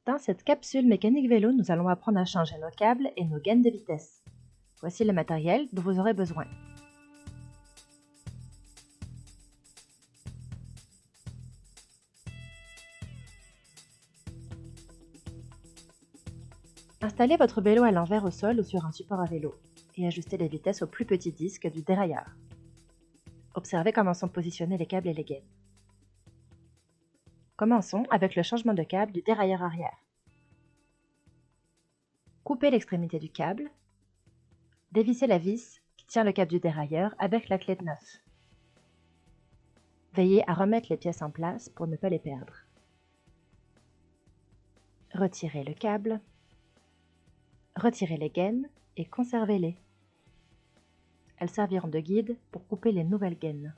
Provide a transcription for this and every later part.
Dans cette capsule mécanique vélo, nous allons apprendre à changer nos câbles et nos gaines de vitesse. Voici le matériel dont vous aurez besoin. Installez votre vélo à l'envers au sol ou sur un support à vélo et ajustez les vitesses au plus petit disque du dérailleur. Observez comment sont positionnés les câbles et les gaines. Commençons avec le changement de câble du dérailleur arrière. Coupez l'extrémité du câble. Dévissez la vis qui tient le câble du dérailleur avec la clé de neuf. Veillez à remettre les pièces en place pour ne pas les perdre. Retirez le câble. Retirez les gaines et conservez-les. Elles serviront de guide pour couper les nouvelles gaines.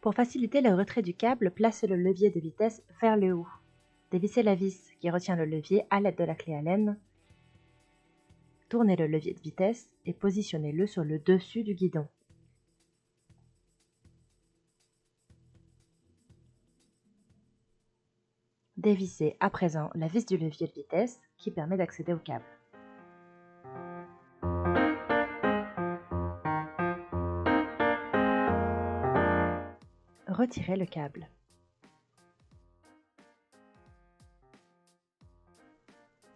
Pour faciliter le retrait du câble, placez le levier de vitesse vers le haut. Dévissez la vis qui retient le levier à l'aide de la clé Allen. Tournez le levier de vitesse et positionnez-le sur le dessus du guidon. Dévissez à présent la vis du levier de vitesse qui permet d'accéder au câble. Retirez le câble.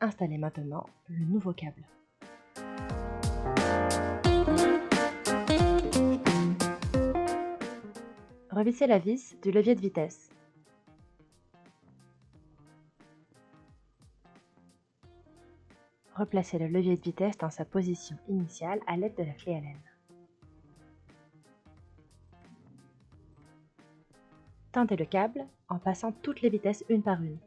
Installez maintenant le nouveau câble. Revissez la vis du levier de vitesse. Replacez le levier de vitesse dans sa position initiale à l'aide de la clé Allen. Tendez le câble en passant toutes les vitesses une par une.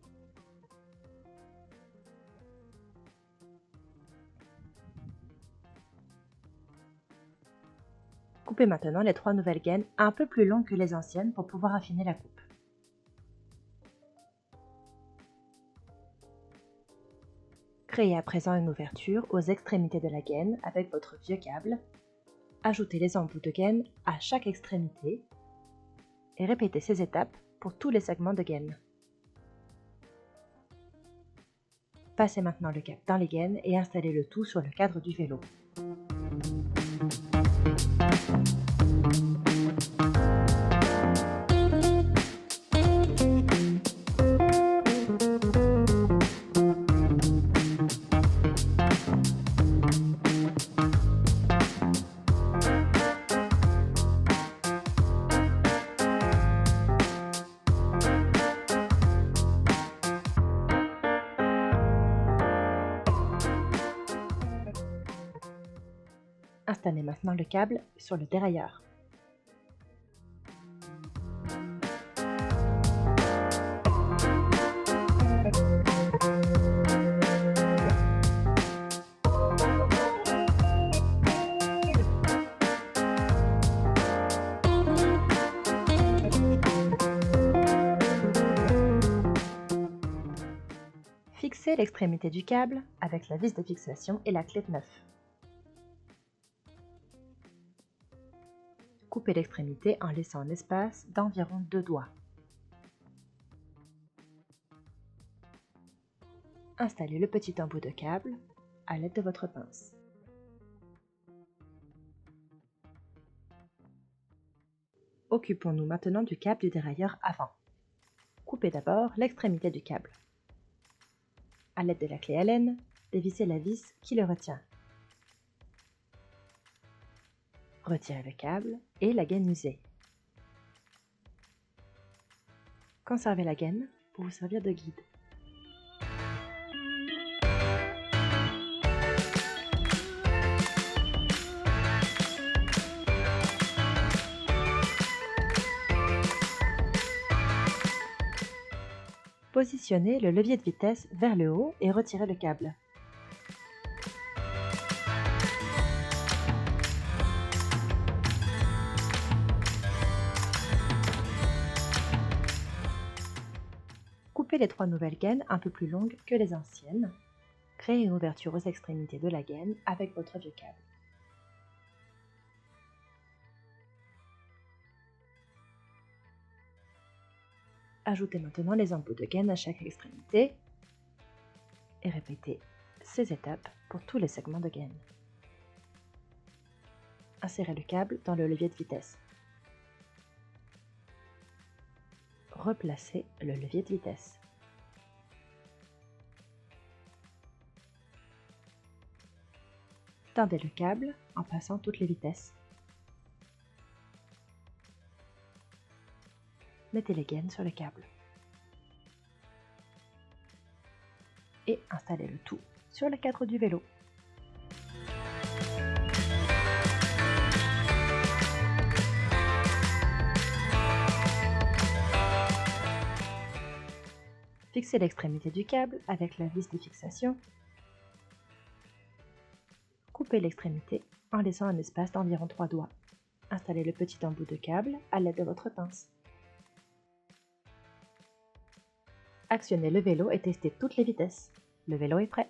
Coupez maintenant les 3 nouvelles gaines un peu plus longues que les anciennes pour pouvoir affiner la coupe. Créez à présent une ouverture aux extrémités de la gaine avec votre vieux câble. Ajoutez les embouts de gaine à chaque extrémité et répétez ces étapes pour tous les segments de gaine. Passez maintenant le câble dans les gaines et installez le tout sur le cadre du vélo. Installez maintenant le câble sur le dérailleur. Fixez l'extrémité du câble avec la vis de fixation et la clé de neuf. Coupez l'extrémité en laissant un espace d'environ 2 doigts. Installez le petit embout de câble à l'aide de votre pince. Occupons-nous maintenant du câble du dérailleur avant. Coupez d'abord l'extrémité du câble. À l'aide de la clé Allen, dévissez la vis qui le retient. Retirez le câble et la gaine usée. Conservez la gaine pour vous servir de guide. Positionnez le levier de vitesse vers le haut et retirez le câble. Coupez les 3 nouvelles gaines un peu plus longues que les anciennes. Créez une ouverture aux extrémités de la gaine avec votre vieux câble. Ajoutez maintenant les embouts de gaine à chaque extrémité et répétez ces étapes pour tous les segments de gaine. Insérez le câble dans le levier de vitesse. Replacez le levier de vitesse. Tendez le câble en passant toutes les vitesses. Mettez les gaines sur le câble. Et installez le tout sur le cadre du vélo. Fixez l'extrémité du câble avec la vis de fixation. Coupez l'extrémité en laissant un espace d'environ 3 doigts. Installez le petit embout de câble à l'aide de votre pince. Actionnez le vélo et testez toutes les vitesses. Le vélo est prêt.